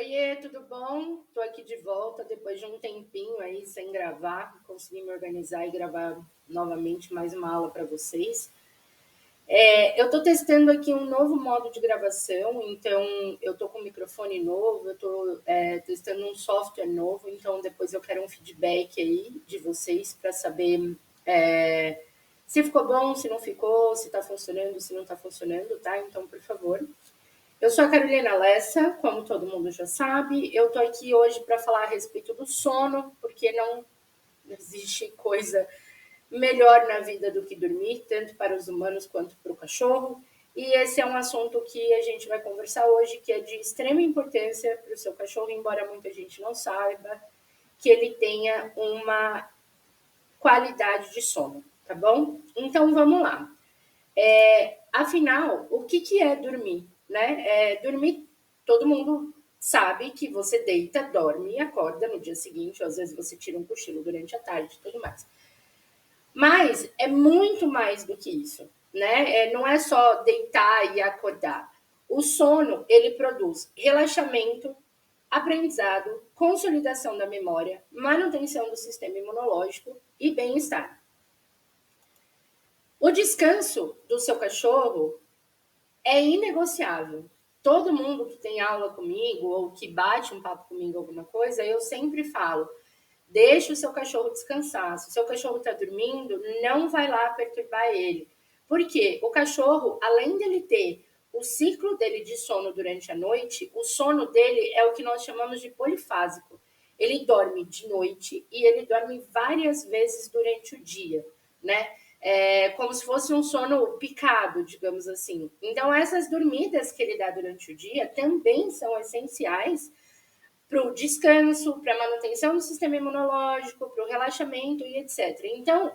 Oiê, tudo bom? Tô aqui de volta depois de um tempinho aí sem gravar. Consegui me organizar e gravar novamente mais uma aula para vocês. Eu tô testando aqui um novo modo de gravação, então eu tô com um microfone novo, eu tô testando um software novo, então depois eu quero um feedback aí de vocês para saber se ficou bom, se não ficou, se está funcionando, se não está funcionando, tá? Então, por favor. Eu sou a Carolina Lessa, como todo mundo já sabe. Eu estou aqui hoje para falar a respeito do sono, porque não existe coisa melhor na vida do que dormir, tanto para os humanos quanto para o cachorro. E esse é um assunto que a gente vai conversar hoje, que é de extrema importância para o seu cachorro, embora muita gente não saiba, que ele tenha uma qualidade de sono, tá bom? Então vamos lá. Afinal, o que é dormir? Né? Dormir, todo mundo sabe que você deita, dorme e acorda no dia seguinte, ou às vezes você tira um cochilo durante a tarde e tudo mais. Mas é muito mais do que isso, né? Não é só deitar e acordar. O sono, ele produz relaxamento, aprendizado, consolidação da memória, manutenção do sistema imunológico e bem-estar. O descanso do seu cachorro é inegociável. Todo mundo que tem aula comigo ou que bate um papo comigo alguma coisa, eu sempre falo, deixa o seu cachorro descansar. Se o seu cachorro está dormindo, não vai lá perturbar ele. Por quê? O cachorro, além dele ter o ciclo dele de sono durante a noite, o sono dele é o que nós chamamos de polifásico. Ele dorme de noite e ele dorme várias vezes durante o dia, né? Como se fosse um sono picado, digamos assim. Então, essas dormidas que ele dá durante o dia também são essenciais para o descanso, para a manutenção do sistema imunológico, para o relaxamento e etc. Então,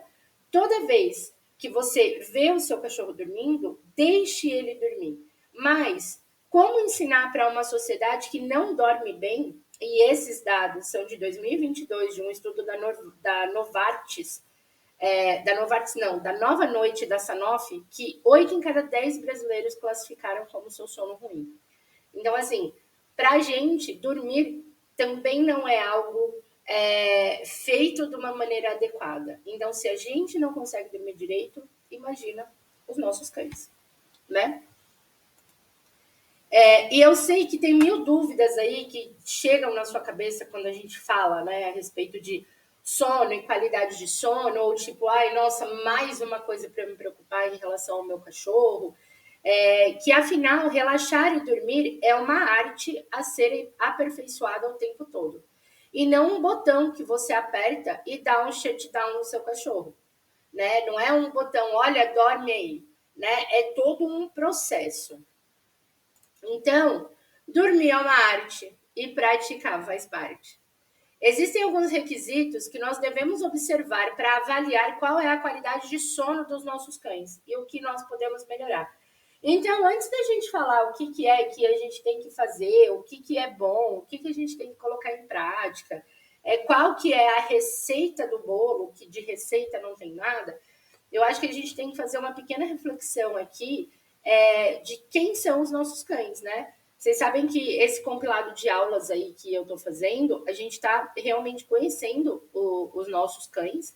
toda vez que você vê o seu cachorro dormindo, deixe ele dormir. Mas, como ensinar para uma sociedade que não dorme bem, e esses dados são de 2022, de um estudo da Novartis, da Nova Noite da Sanofi, que 8 em cada 10 brasileiros classificaram como seu sono ruim. Então, assim, para a gente, dormir também não é algo feito de uma maneira adequada. Então, se a gente não consegue dormir direito, imagina os nossos cães, né? E eu sei que tem mil dúvidas aí que chegam na sua cabeça quando a gente fala, né, a respeito de sono e qualidade de sono, ou tipo, ai, nossa, mais uma coisa para me preocupar em relação ao meu cachorro. Que afinal, relaxar e dormir é uma arte a ser aperfeiçoada o tempo todo. E não um botão que você aperta e dá um shutdown no seu cachorro. Né? Não é um botão, olha, dorme aí. Né? É todo um processo. Então, dormir é uma arte e praticar faz parte. Existem alguns requisitos que nós devemos observar para avaliar qual é a qualidade de sono dos nossos cães e o que nós podemos melhorar. Então, antes da gente falar o que é que a gente tem que fazer, o que é bom, o que a gente tem que colocar em prática, qual que é a receita do bolo, que de receita não tem nada, eu acho que a gente tem que fazer uma pequena reflexão aqui de quem são os nossos cães, né? Vocês sabem que esse compilado de aulas aí que eu estou fazendo, a gente está realmente conhecendo os nossos cães,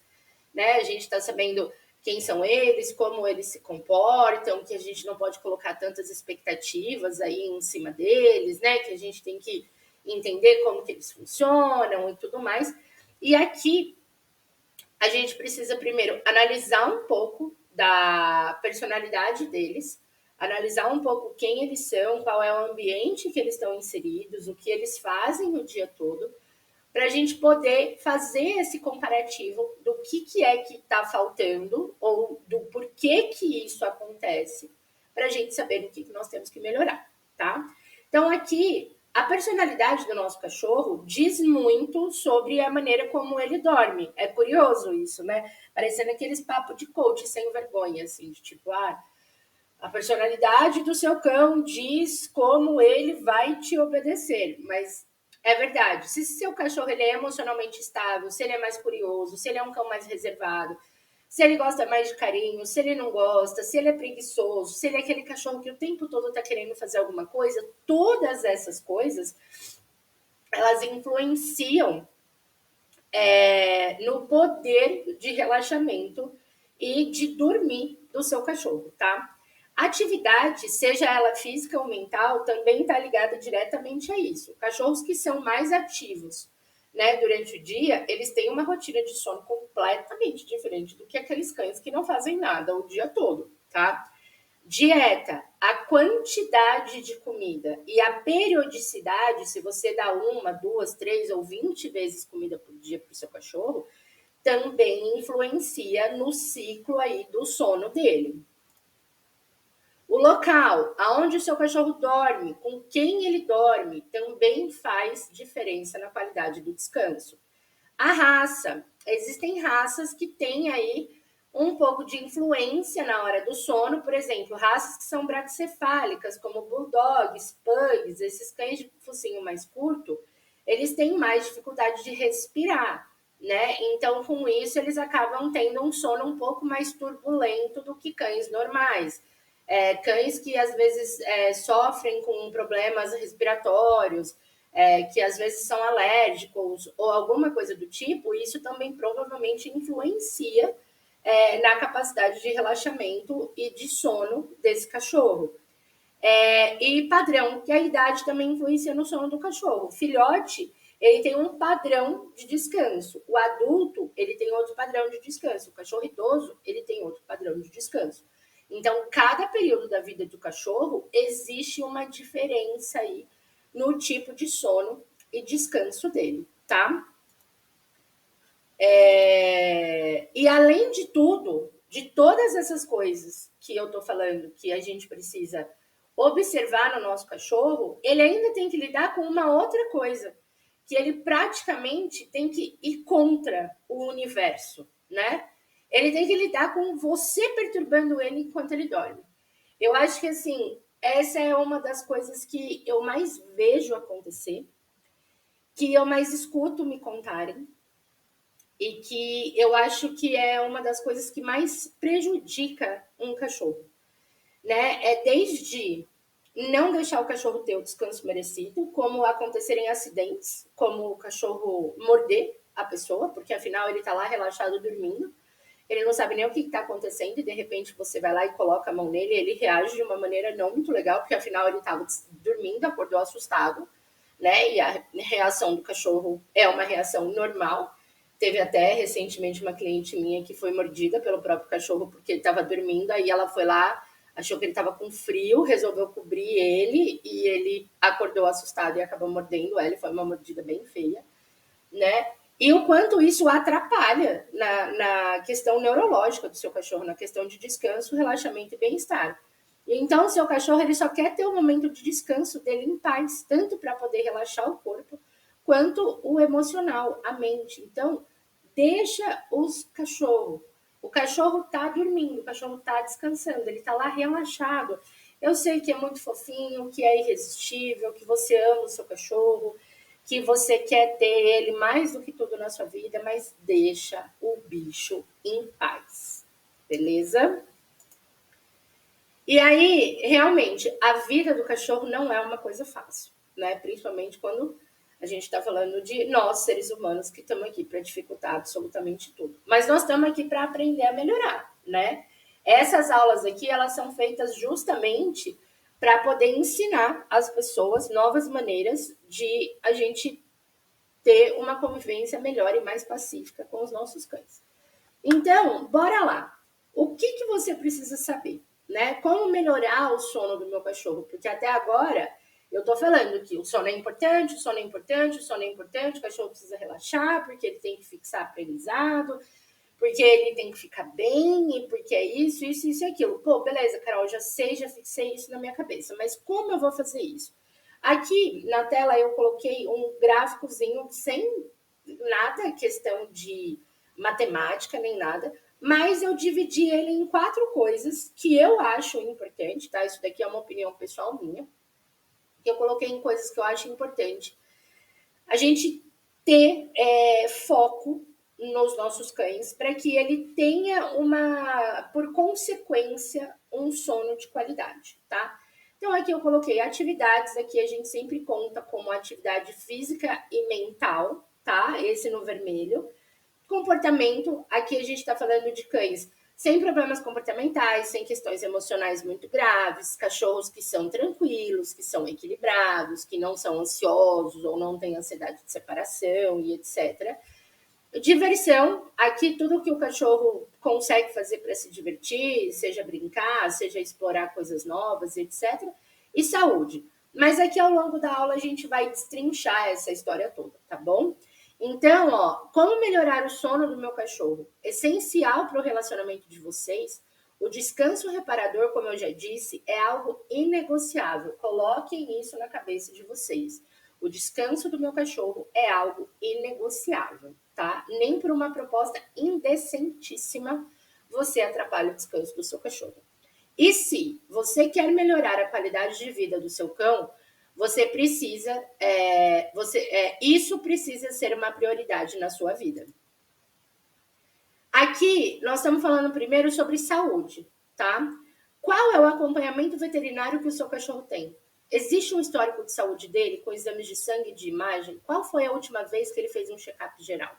né? A gente está sabendo quem são eles, como eles se comportam, que a gente não pode colocar tantas expectativas aí em cima deles, né? Que a gente tem que entender como que eles funcionam e tudo mais. E aqui a gente precisa primeiro analisar um pouco da personalidade deles, analisar um pouco quem eles são, qual é o ambiente que eles estão inseridos, o que eles fazem o dia todo, para a gente poder fazer esse comparativo do que é que está faltando ou do porquê que isso acontece, para a gente saber o que nós temos que melhorar, tá? Então, aqui, a personalidade do nosso cachorro diz muito sobre a maneira como ele dorme. É curioso isso, né? Parecendo aqueles papos de coach sem vergonha, assim, de tipo, a personalidade do seu cão diz como ele vai te obedecer, mas é verdade. Se seu cachorro ele é emocionalmente estável, se ele é mais curioso, se ele é um cão mais reservado, se ele gosta mais de carinho, se ele não gosta, se ele é preguiçoso, se ele é aquele cachorro que o tempo todo está querendo fazer alguma coisa, todas essas coisas elas influenciam no poder de relaxamento e de dormir do seu cachorro, tá? Atividade, seja ela física ou mental, também está ligada diretamente a isso. Cachorros que são mais ativos, né, durante o dia, eles têm uma rotina de sono completamente diferente do que aqueles cães que não fazem nada o dia todo, tá? Dieta, a quantidade de comida e a periodicidade, se você dá 1, 2, 3 ou 20 vezes comida por dia para o seu cachorro, também influencia no ciclo aí do sono dele. O local, aonde o seu cachorro dorme, com quem ele dorme, também faz diferença na qualidade do descanso. A raça, existem raças que têm aí um pouco de influência na hora do sono, por exemplo, raças que são braquicefálicas, como bulldogs, pugs, esses cães de focinho mais curto, eles têm mais dificuldade de respirar, né? Então, com isso, eles acabam tendo um sono um pouco mais turbulento do que cães normais. Cães que às vezes sofrem com problemas respiratórios, que às vezes são alérgicos ou alguma coisa do tipo, isso também provavelmente influencia na capacidade de relaxamento e de sono desse cachorro. E padrão, que a idade também influencia no sono do cachorro. O filhote, ele tem um padrão de descanso. O adulto, ele tem outro padrão de descanso. O cachorro idoso, ele tem outro padrão de descanso. Então, cada período da vida do cachorro, existe uma diferença aí no tipo de sono e descanso dele, tá? E além de tudo, de todas essas coisas que eu tô falando, que a gente precisa observar no nosso cachorro, ele ainda tem que lidar com uma outra coisa, que ele praticamente tem que ir contra o universo, né? Ele tem que lidar com você perturbando ele enquanto ele dorme. Eu acho que, assim, essa é uma das coisas que eu mais vejo acontecer, que eu mais escuto me contarem, e que eu acho que é uma das coisas que mais prejudica um cachorro, né? É desde não deixar o cachorro ter o descanso merecido, como acontecerem acidentes, como o cachorro morder a pessoa, porque afinal ele tá lá relaxado dormindo, ele não sabe nem o que está acontecendo e de repente você vai lá e coloca a mão nele e ele reage de uma maneira não muito legal, porque afinal ele estava dormindo, acordou assustado, né? E a reação do cachorro é uma reação normal. Teve até recentemente uma cliente minha que foi mordida pelo próprio cachorro porque ele estava dormindo, aí ela foi lá, achou que ele estava com frio, resolveu cobrir ele e ele acordou assustado e acabou mordendo ela, foi uma mordida bem feia, né? E o quanto isso atrapalha na questão neurológica do seu cachorro, na questão de descanso, relaxamento e bem-estar. Então, o seu cachorro ele só quer ter o momento de descanso dele em paz, tanto para poder relaxar o corpo, quanto o emocional, a mente. Então, deixa os cachorros. O cachorro tá dormindo, o cachorro tá descansando, ele tá lá relaxado. Eu sei que é muito fofinho, que é irresistível, que você ama o seu cachorro, que você quer ter ele mais do que tudo na sua vida, mas deixa o bicho em paz, beleza? E aí, realmente, a vida do cachorro não é uma coisa fácil, né? Principalmente quando a gente está falando de nós, seres humanos, que estamos aqui para dificultar absolutamente tudo. Mas nós estamos aqui para aprender a melhorar, né? Essas aulas aqui, elas são feitas justamente para poder ensinar as pessoas novas maneiras de a gente ter uma convivência melhor e mais pacífica com os nossos cães. Então, bora lá. O que você precisa saber? Né? Como melhorar o sono do meu cachorro? Porque até agora eu tô falando que o sono é importante, o sono é importante, o sono é importante, o cachorro precisa relaxar, porque ele tem que fixar aprendizado, porque ele tem que ficar bem, e porque é isso, isso, isso e aquilo. Pô, beleza, Carol, já sei, já fixei isso na minha cabeça, mas como eu vou fazer isso? Aqui na tela eu coloquei um gráficozinho sem nada questão de matemática nem nada, mas eu dividi ele em 4 coisas que eu acho importante, tá? Isso daqui é uma opinião pessoal minha, que eu coloquei em coisas que eu acho importante. A gente ter foco nos nossos cães para que ele tenha por consequência, um sono de qualidade, tá? Então, aqui eu coloquei atividades, aqui a gente sempre conta como atividade física e mental, tá? Esse no vermelho. Comportamento, aqui a gente está falando de cães sem problemas comportamentais, sem questões emocionais muito graves, cachorros que são tranquilos, que são equilibrados, que não são ansiosos ou não têm ansiedade de separação e etc. Diversão, aqui tudo que o cachorro consegue fazer para se divertir, seja brincar, seja explorar coisas novas, etc. E saúde. Mas aqui ao longo da aula a gente vai destrinchar essa história toda, tá bom? Então, ó, como melhorar o sono do meu cachorro? Essencial para o relacionamento de vocês. O descanso reparador, como eu já disse, é algo inegociável. Coloquem isso na cabeça de vocês. O descanso do meu cachorro é algo inegociável, tá? Nem por uma proposta indecentíssima você atrapalha o descanso do seu cachorro. E se você quer melhorar a qualidade de vida do seu cão, você precisa, isso precisa ser uma prioridade na sua vida. Aqui nós estamos falando primeiro sobre saúde, tá? Qual é o acompanhamento veterinário que o seu cachorro tem? Existe um histórico de saúde dele com exames de sangue e de imagem? Qual foi a última vez que ele fez um check-up geral?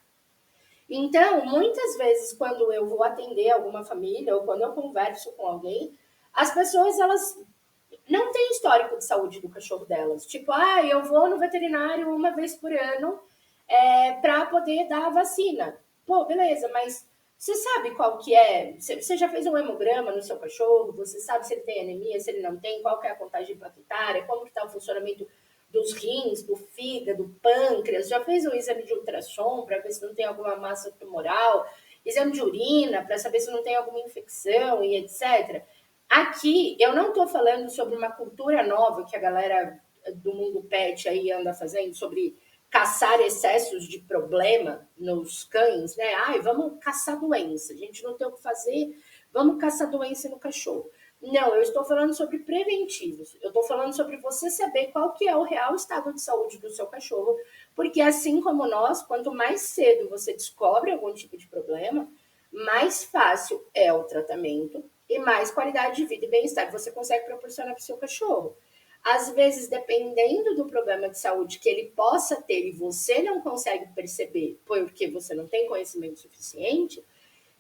Então, muitas vezes, quando eu vou atender alguma família ou quando eu converso com alguém, as pessoas, elas não têm histórico de saúde do cachorro delas. Tipo, eu vou no veterinário uma vez por ano para poder dar a vacina. Pô, beleza, mas você sabe qual que é? Você já fez um hemograma no seu cachorro? Você sabe se ele tem anemia, se ele não tem? Qual que é a contagem plaquetária? Como que está o funcionamento dos rins, do fígado, do pâncreas? Já fez um exame de ultrassom para ver se não tem alguma massa tumoral? Exame de urina para saber se não tem alguma infecção e etc. Aqui, eu não estou falando sobre uma cultura nova que a galera do mundo pet aí anda fazendo, sobre caçar excessos de problema nos cães, né? Vamos caçar doença, a gente não tem o que fazer, vamos caçar doença no cachorro. Não, eu estou falando sobre preventivos. Eu estou falando sobre você saber qual que é o real estado de saúde do seu cachorro, porque assim como nós, quanto mais cedo você descobre algum tipo de problema, mais fácil é o tratamento e mais qualidade de vida e bem-estar você consegue proporcionar para o seu cachorro. Às vezes, dependendo do problema de saúde que ele possa ter e você não consegue perceber porque você não tem conhecimento suficiente,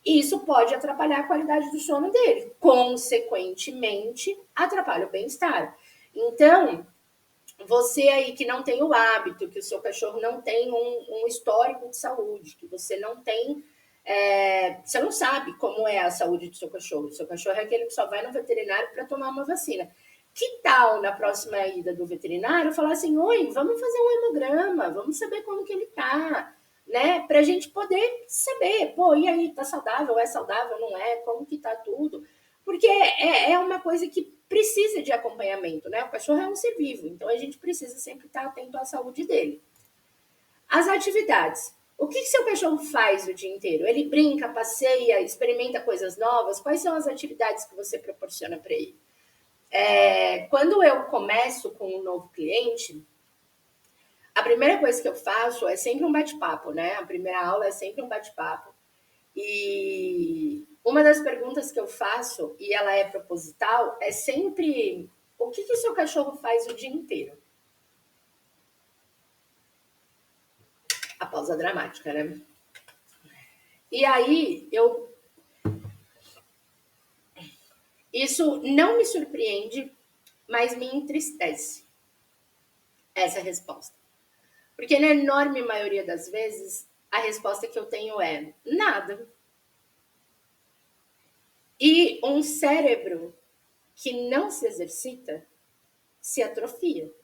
isso pode atrapalhar a qualidade do sono dele. Consequentemente, atrapalha o bem-estar. Então, você aí que não tem o hábito, que o seu cachorro não tem um histórico de saúde, que você não tem você não sabe como é a saúde do seu cachorro. O seu cachorro é aquele que só vai no veterinário para tomar uma vacina. Que tal, na próxima ida do veterinário, falar assim, oi, vamos fazer um hemograma, vamos saber como que ele tá, né? Para a gente poder saber, pô, e aí, tá saudável, não é? Como que tá tudo? Porque é uma coisa que precisa de acompanhamento, né? O cachorro é um ser vivo, então a gente precisa sempre estar atento à saúde dele. As atividades. O que seu cachorro faz o dia inteiro? Ele brinca, passeia, experimenta coisas novas? Quais são as atividades que você proporciona para ele? Quando eu começo com um novo cliente, a primeira coisa que eu faço é sempre um bate-papo, né? A primeira aula é sempre um bate-papo. E uma das perguntas que eu faço, e ela é proposital, é sempre o que o seu cachorro faz o dia inteiro? A pausa dramática, né? E aí, isso não me surpreende, mas me entristece essa resposta. Porque na enorme maioria das vezes, a resposta que eu tenho é nada. E um cérebro que não se exercita se atrofia.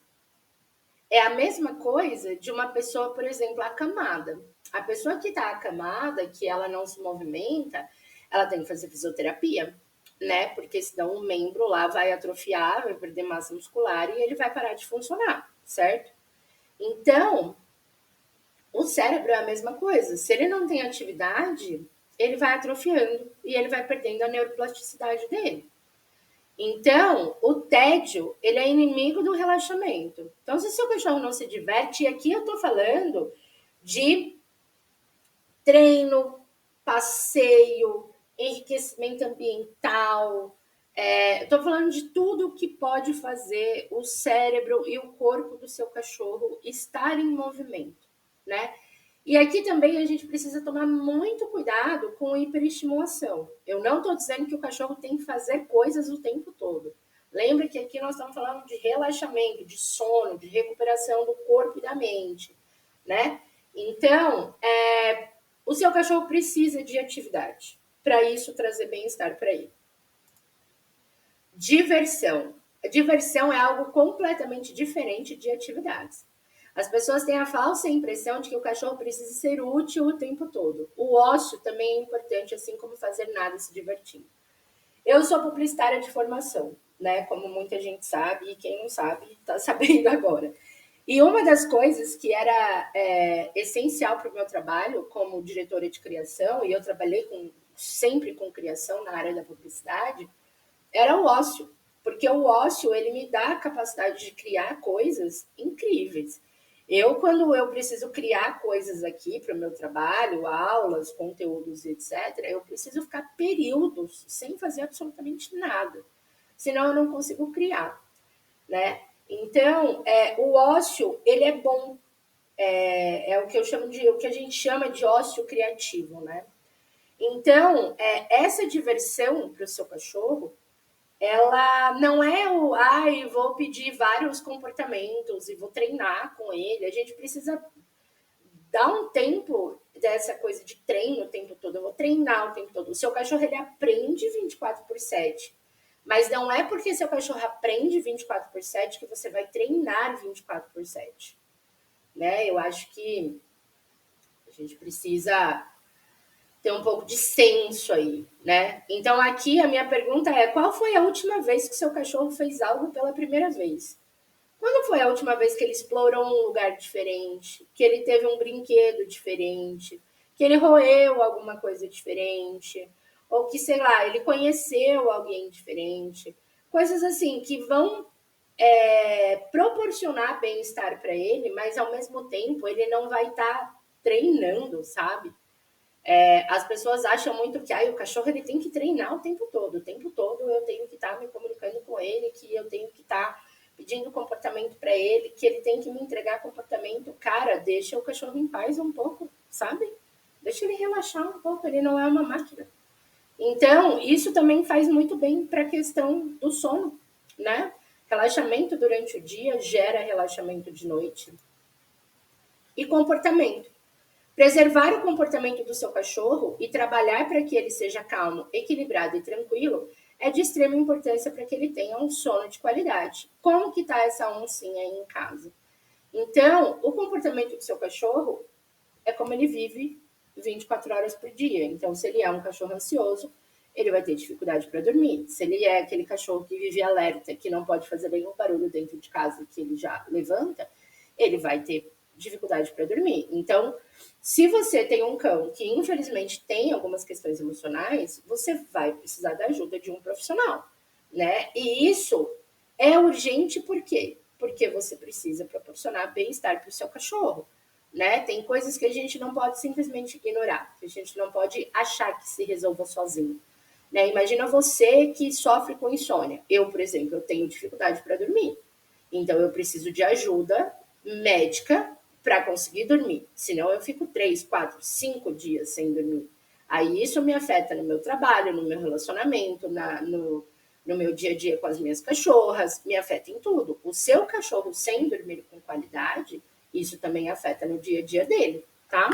É a mesma coisa de uma pessoa, por exemplo, acamada. A pessoa que está acamada, que ela não se movimenta, ela tem que fazer fisioterapia, né? Porque senão o membro lá vai atrofiar, vai perder massa muscular e ele vai parar de funcionar, certo? Então, o cérebro é a mesma coisa. Se ele não tem atividade, ele vai atrofiando e ele vai perdendo a neuroplasticidade dele. Então, o tédio, ele é inimigo do relaxamento. Então, se seu cachorro não se diverte, e aqui eu tô falando de treino, passeio, enriquecimento ambiental, Estou falando de tudo que pode fazer o cérebro e o corpo do seu cachorro estar em movimento, né? E aqui também a gente precisa tomar muito cuidado com a hiperestimulação. Eu não estou dizendo que o cachorro tem que fazer coisas o tempo todo. Lembra que aqui nós estamos falando de relaxamento, de sono, de recuperação do corpo e da mente, né? Então, o seu cachorro precisa de atividade para isso trazer bem-estar para ele. Diversão. A diversão é algo completamente diferente de atividades. As pessoas têm a falsa impressão de que o cachorro precisa ser útil o tempo todo. O ócio também é importante, assim como fazer nada se divertindo. Eu sou publicitária de formação, né? Como muita gente sabe, e quem não sabe está sabendo agora. E uma das coisas que era essencial para o meu trabalho como diretora de criação, e eu trabalhei sempre com criação na área da publicidade, era o ócio, porque o ócio ele me dá a capacidade de criar coisas incríveis. Quando eu preciso criar coisas aqui para o meu trabalho, aulas, conteúdos, etc., eu preciso ficar períodos sem fazer absolutamente nada, senão eu não consigo criar, né? Então, o ócio ele é bom, o que o que a gente chama de ócio criativo, né? Então, essa diversão para o seu cachorro ela não é vou pedir vários comportamentos e vou treinar com ele. A gente precisa dar um tempo dessa coisa de treino o tempo todo. Eu vou treinar o tempo todo. O seu cachorro, ele aprende 24/7. Mas não é porque seu cachorro aprende 24/7 que você vai treinar 24/7. Né? Eu acho que a gente precisa ter um pouco de senso aí, né? Então aqui a minha pergunta é: qual foi a última vez que seu cachorro fez algo pela primeira vez? Quando foi a última vez que ele explorou um lugar diferente, que ele teve um brinquedo diferente, que ele roeu alguma coisa diferente, ou que, sei lá, ele conheceu alguém diferente? Coisas assim que vão proporcionar bem-estar para ele, mas ao mesmo tempo ele não vai estar treinando, sabe? As pessoas acham muito que o cachorro ele tem que treinar o tempo todo eu tenho que estar me comunicando com ele, que eu tenho que estar pedindo comportamento para ele, que ele tem que me entregar comportamento. Cara, deixa o cachorro em paz um pouco, sabe? Deixa ele relaxar um pouco, ele não é uma máquina. Então, isso também faz muito bem para a questão do sono, né? Relaxamento durante o dia gera relaxamento de noite. E comportamento. Preservar o comportamento do seu cachorro e trabalhar para que ele seja calmo, equilibrado e tranquilo é de extrema importância para que ele tenha um sono de qualidade. Como que está essa oncinha aí em casa? Então, o comportamento do seu cachorro é como ele vive 24 horas por dia. Então, se ele é um cachorro ansioso, ele vai ter dificuldade para dormir. Se ele é aquele cachorro que vive alerta, que não pode fazer nenhum barulho dentro de casa, que ele já levanta, ele vai ter dificuldade para dormir. Então, se você tem um cão que infelizmente tem algumas questões emocionais, você vai precisar da ajuda de um profissional, né? E isso é urgente por quê? Porque você precisa proporcionar bem-estar para o seu cachorro, né? Tem coisas que a gente não pode simplesmente ignorar, que a gente não pode achar que se resolva sozinho. Né? Imagina você que sofre com insônia. Eu, por exemplo, eu tenho dificuldade para dormir. Então, eu preciso de ajuda médica para conseguir dormir. Senão, eu fico 3, 4, 5 dias sem dormir. Aí, isso me afeta no meu trabalho, no meu relacionamento, no meu dia a dia com as minhas cachorras, me afeta em tudo. O seu cachorro sem dormir com qualidade, isso também afeta no dia a dia dele, tá?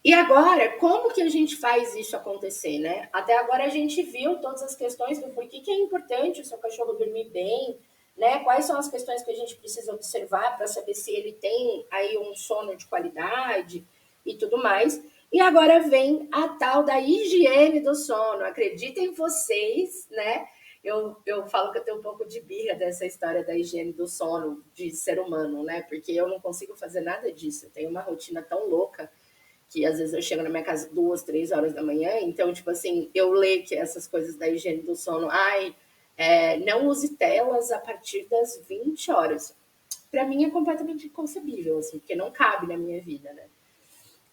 E agora, como que a gente faz isso acontecer, né? Até agora a gente viu todas as questões do porquê que é importante o seu cachorro dormir bem, né? Quais são as questões que a gente precisa observar para saber se ele tem aí um sono de qualidade e tudo mais. E agora vem a tal da higiene do sono. Acreditem vocês, né? Eu falo que eu tenho um pouco de birra dessa história da higiene do sono de ser humano, né? Porque eu não consigo fazer nada disso. Eu tenho uma rotina tão louca que às vezes eu chego na minha casa 2, 3 horas da manhã, então, tipo assim, eu leio que essas coisas da higiene do sono, não use telas a partir das 20 horas. Para mim é completamente inconcebível, assim, porque não cabe na minha vida, né?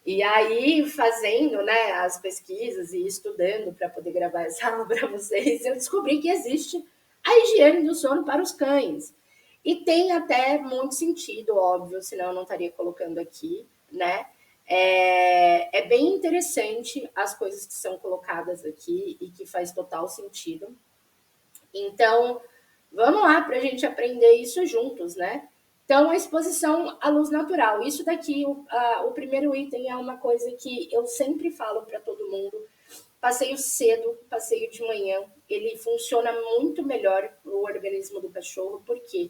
E aí, fazendo, né, as pesquisas e estudando para poder gravar essa aula para vocês, eu descobri que existe a higiene do sono para os cães. E tem até muito sentido, óbvio, senão eu não estaria colocando aqui, né? É bem interessante as coisas que são colocadas aqui e que faz total sentido. Então, vamos lá para a gente aprender isso juntos, né? Então, a exposição à luz natural. Isso daqui, o primeiro item é uma coisa que eu sempre falo para todo mundo. Passeio cedo, passeio de manhã, ele funciona muito melhor no organismo do cachorro, porque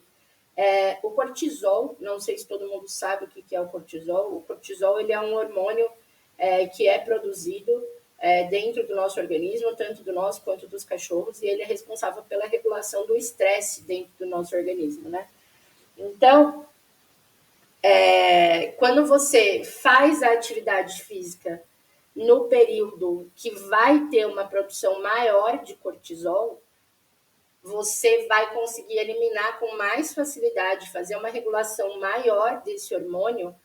o cortisol, não sei se todo mundo sabe o que é o cortisol ele é um hormônio que é produzido dentro do nosso organismo, tanto do nosso quanto dos cachorros, e ele é responsável pela regulação do estresse dentro do nosso organismo, né? Então, quando você faz a atividade física no período que vai ter uma produção maior de cortisol, você vai conseguir eliminar com mais facilidade, fazer uma regulação maior desse hormônio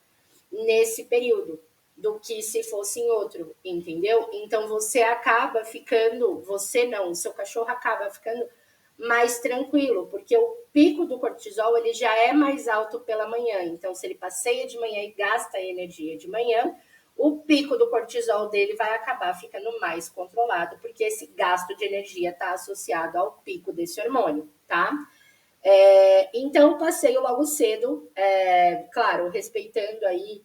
nesse período do que se fosse em outro, entendeu? Então você acaba ficando, você não, o seu cachorro acaba ficando mais tranquilo, porque o pico do cortisol ele já é mais alto pela manhã. Então se ele passeia de manhã e gasta energia de manhã, o pico do cortisol dele vai acabar ficando mais controlado, porque esse gasto de energia está associado ao pico desse hormônio, tá? Então, passeio logo cedo, claro, respeitando aí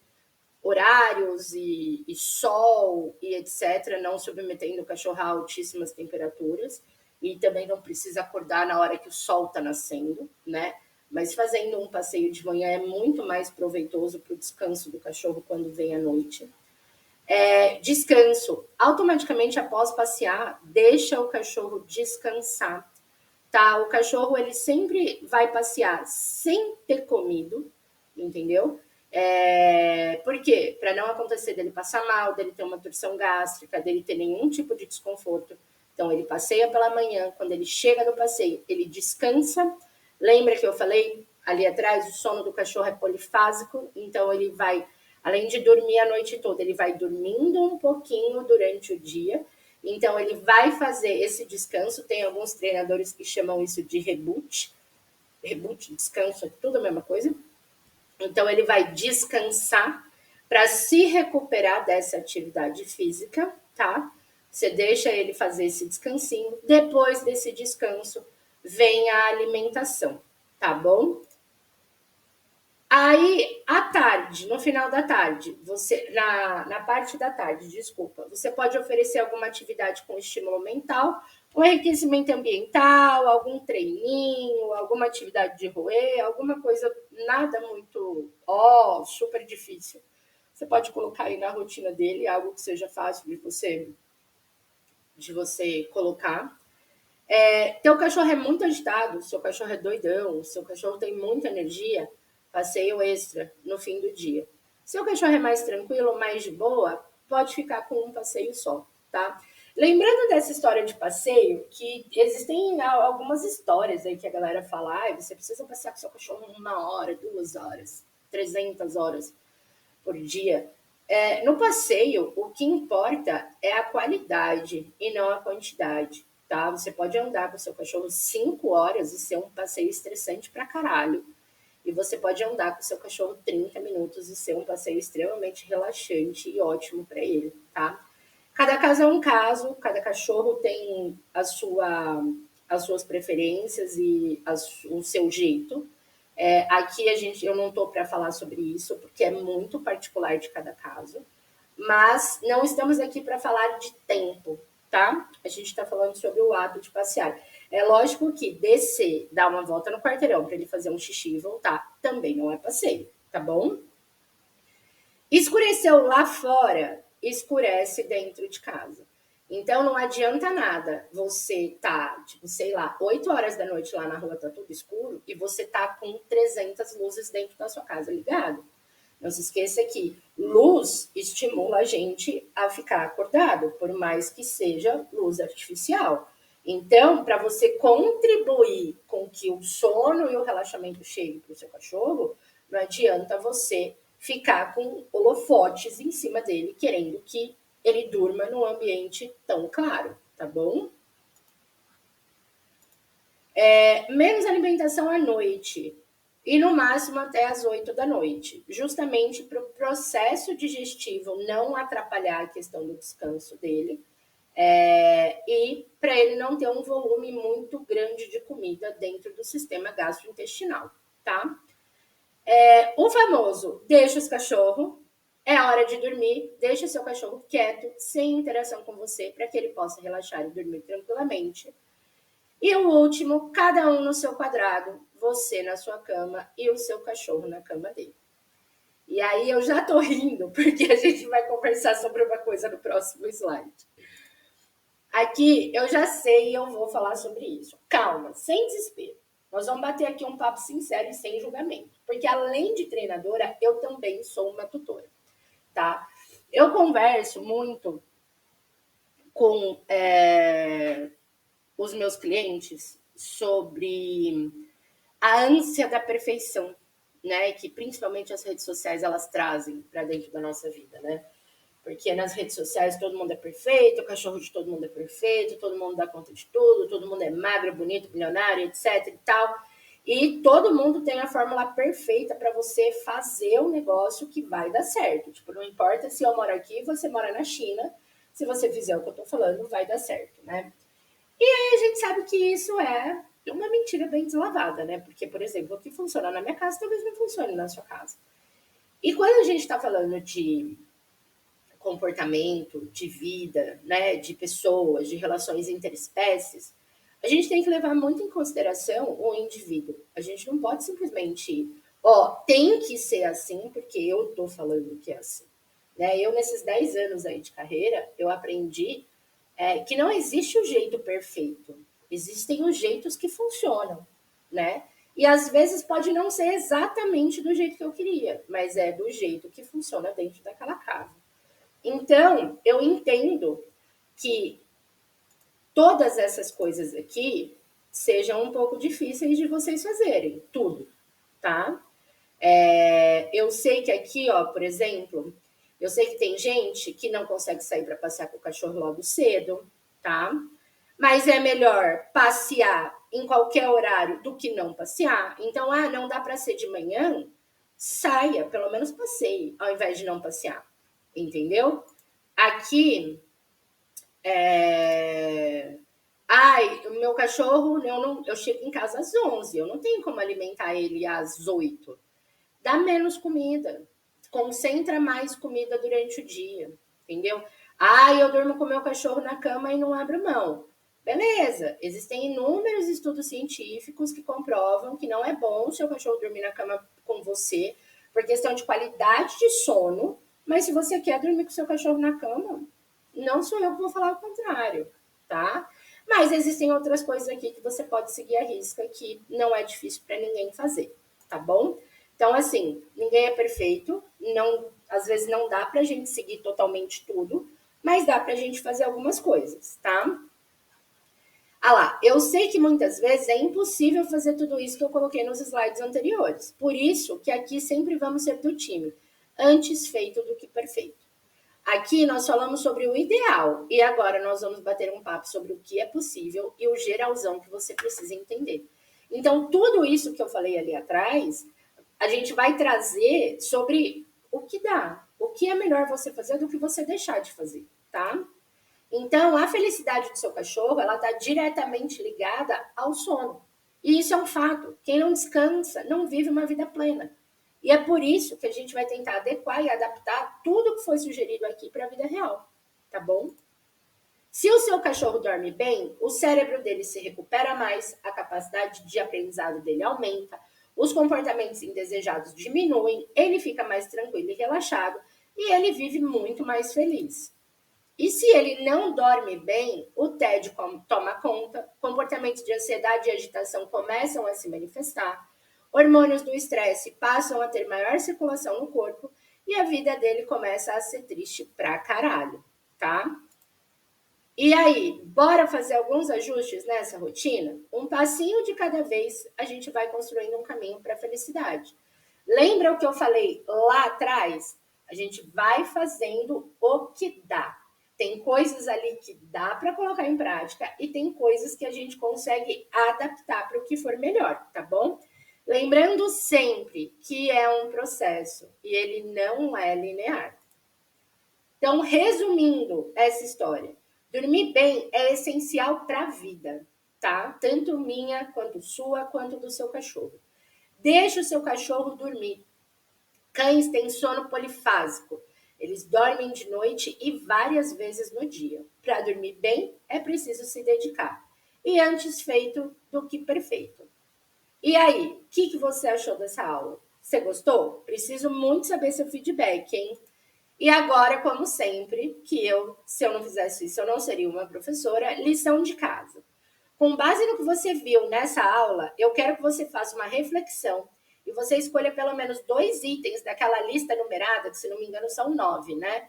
horários e sol e etc., não submetendo o cachorro a altíssimas temperaturas, e também não precisa acordar na hora que o sol está nascendo, né? Mas fazendo um passeio de manhã é muito mais proveitoso para o descanso do cachorro quando vem à noite. Descanso. Automaticamente, após passear, deixa o cachorro descansar, tá? O cachorro, ele sempre vai passear sem ter comido, entendeu? Por quê? Para não acontecer dele passar mal, dele ter uma torção gástrica, dele ter nenhum tipo de desconforto. Então, ele passeia pela manhã, quando ele chega no passeio, ele descansa. Lembra que eu falei ali atrás, o sono do cachorro é polifásico, então ele vai, além de dormir a noite toda, ele vai dormindo um pouquinho durante o dia. Então, ele vai fazer esse descanso. Tem alguns treinadores que chamam isso de reboot. Reboot, descanso, é tudo a mesma coisa. Então, ele vai descansar para se recuperar dessa atividade física, tá? Você deixa ele fazer esse descansinho. Depois desse descanso, vem a alimentação, tá bom? Aí, à tarde, no final da tarde, você na parte da tarde, desculpa, você pode oferecer alguma atividade com estímulo mental, um enriquecimento ambiental, algum treininho, alguma atividade de roer, alguma coisa nada muito, super difícil. Você pode colocar aí na rotina dele algo que seja fácil de você colocar. Teu cachorro é muito agitado, seu cachorro é doidão, seu cachorro tem muita energia, passeio extra no fim do dia. Seu cachorro é mais tranquilo, mais de boa, pode ficar com um passeio só, tá? Lembrando dessa história de passeio, que existem algumas histórias aí que a galera fala, você precisa passear com seu cachorro 1 hora, 2 horas, 300 horas por dia. No passeio, o que importa é a qualidade e não a quantidade, tá? Você pode andar com o seu cachorro 5 horas e ser um passeio estressante pra caralho. E você pode andar com o seu cachorro 30 minutos e ser um passeio extremamente relaxante e ótimo para ele, tá? Cada caso é um caso, cada cachorro tem as suas preferências e o seu jeito. Aqui eu não estou para falar sobre isso, porque é muito particular de cada caso, mas não estamos aqui para falar de tempo, tá? A gente está falando sobre o ato de passear. É lógico que descer, dar uma volta no quarteirão para ele fazer um xixi e voltar, também não é passeio, tá bom? Escureceu lá fora, escurece dentro de casa. Então não adianta nada você tá, tipo, sei lá, 8 horas da noite lá na rua, tá tudo escuro, e você tá com 300 luzes dentro da sua casa ligado. Não se esqueça que luz estimula a gente a ficar acordado, por mais que seja luz artificial. Então, para você contribuir com que o sono e o relaxamento chegue para o seu cachorro, não adianta você ficar com holofotes em cima dele, querendo que ele durma num ambiente tão claro, tá bom? Menos alimentação à noite e no máximo até às 8 da noite, justamente para o processo digestivo não atrapalhar a questão do descanso dele, e para ele não ter um volume muito grande de comida dentro do sistema gastrointestinal, tá? O famoso deixa os cachorros, é hora de dormir, deixa seu cachorro quieto, sem interação com você, para que ele possa relaxar e dormir tranquilamente. E o último, cada um no seu quadrado, você na sua cama e o seu cachorro na cama dele. E aí eu já tô rindo, porque a gente vai conversar sobre uma coisa no próximo slide. Aqui eu já sei e eu vou falar sobre isso. Calma, sem desespero. Nós vamos bater aqui um papo sincero e sem julgamento. Porque além de treinadora, eu também sou uma tutora, tá? Eu converso muito com os meus clientes sobre a ânsia da perfeição, né? Que principalmente as redes sociais elas trazem para dentro da nossa vida, né? Porque nas redes sociais todo mundo é perfeito, o cachorro de todo mundo é perfeito, todo mundo dá conta de tudo, todo mundo é magro, bonito, milionário, etc e tal. E todo mundo tem a fórmula perfeita para você fazer um negócio que vai dar certo. Tipo, não importa se eu moro aqui, você mora na China, se você fizer o que eu tô falando, vai dar certo, né? E aí a gente sabe que isso é uma mentira bem deslavada, né? Porque, por exemplo, o que funciona na minha casa talvez não funcione na sua casa. E quando a gente está falando de comportamento, de vida, né, de pessoas, de relações interespécies, a gente tem que levar muito em consideração o indivíduo. A gente não pode simplesmente, tem que ser assim porque eu tô falando que é assim. Né? Eu, nesses 10 anos aí de carreira, eu aprendi que não existe o jeito perfeito. Existem os jeitos que funcionam, né? E às vezes pode não ser exatamente do jeito que eu queria, mas é do jeito que funciona dentro daquela casa. Então, eu entendo que todas essas coisas aqui sejam um pouco difíceis de vocês fazerem, tudo, tá? Eu sei que aqui, ó, por exemplo, eu sei que tem gente que não consegue sair para passear com o cachorro logo cedo, tá? Mas é melhor passear em qualquer horário do que não passear. Então, não dá para ser de manhã, saia, pelo menos passeie, ao invés de não passear, entendeu? Aqui, o meu cachorro, eu chego em casa às 11, eu não tenho como alimentar ele às 8. Dá menos comida, concentra mais comida durante o dia, entendeu? Eu durmo com o meu cachorro na cama e não abro mão. Beleza, existem inúmeros estudos científicos que comprovam que não é bom o seu cachorro dormir na cama com você, por questão de qualidade de sono, mas se você quer dormir com o seu cachorro na cama, não sou eu que vou falar o contrário, tá? Mas existem outras coisas aqui que você pode seguir a risca que não é difícil para ninguém fazer, tá bom? Então, assim, ninguém é perfeito, às vezes não dá pra gente seguir totalmente tudo, mas dá pra gente fazer algumas coisas, tá? Eu sei que muitas vezes é impossível fazer tudo isso que eu coloquei nos slides anteriores. Por isso que aqui sempre vamos ser do time, antes feito do que perfeito. Aqui nós falamos sobre o ideal e agora nós vamos bater um papo sobre o que é possível e o geralzão que você precisa entender. Então, tudo isso que eu falei ali atrás, a gente vai trazer sobre o que dá, o que é melhor você fazer do que você deixar de fazer, tá? Então, a felicidade do seu cachorro, ela está diretamente ligada ao sono. E isso é um fato. Quem não descansa não vive uma vida plena. E é por isso que a gente vai tentar adequar e adaptar tudo que foi sugerido aqui para a vida real, tá bom? Se o seu cachorro dorme bem, o cérebro dele se recupera mais, a capacidade de aprendizado dele aumenta, os comportamentos indesejados diminuem, ele fica mais tranquilo e relaxado e ele vive muito mais feliz. E se ele não dorme bem, o tédio toma conta, comportamentos de ansiedade e agitação começam a se manifestar, hormônios do estresse passam a ter maior circulação no corpo e a vida dele começa a ser triste pra caralho, tá? E aí, bora fazer alguns ajustes nessa rotina? Um passinho de cada vez, a gente vai construindo um caminho para a felicidade. Lembra o que eu falei lá atrás? A gente vai fazendo o que dá. Tem coisas ali que dá para colocar em prática e tem coisas que a gente consegue adaptar para o que for melhor, tá bom? Lembrando sempre que é um processo e ele não é linear. Então, resumindo essa história, dormir bem é essencial para a vida, tá? Tanto minha, quanto sua, quanto do seu cachorro. Deixa o seu cachorro dormir. Cães têm sono polifásico. Eles dormem de noite e várias vezes no dia. Para dormir bem, é preciso se dedicar. E antes feito do que perfeito. E aí, o que você achou dessa aula? Você gostou? Preciso muito saber seu feedback, hein? E agora, como sempre, se eu não fizesse isso, eu não seria uma professora, lição de casa. Com base no que você viu nessa aula, eu quero que você faça uma reflexão e você escolha pelo menos 2 itens daquela lista numerada, que se não me engano são 9, né?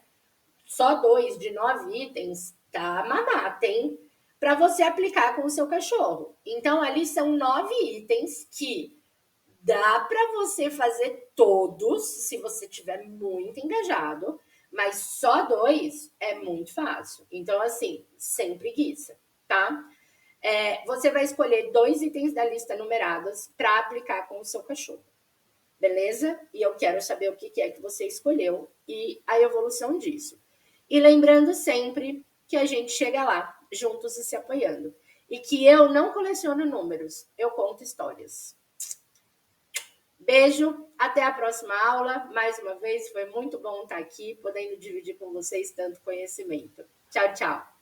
Só 2 de 9 itens, tá mamata, hein? Para você aplicar com o seu cachorro. Então, ali são 9 itens que dá para você fazer todos, se você tiver muito engajado, mas só 2 é muito fácil. Então, assim, sem preguiça, tá? Você vai escolher 2 itens da lista numeradas para aplicar com o seu cachorro, beleza? E eu quero saber o que é que você escolheu e a evolução disso. E lembrando sempre que a gente chega lá, juntos e se apoiando. E que eu não coleciono números, eu conto histórias. Beijo, até a próxima aula. Mais uma vez, foi muito bom estar aqui, podendo dividir com vocês tanto conhecimento. Tchau, tchau.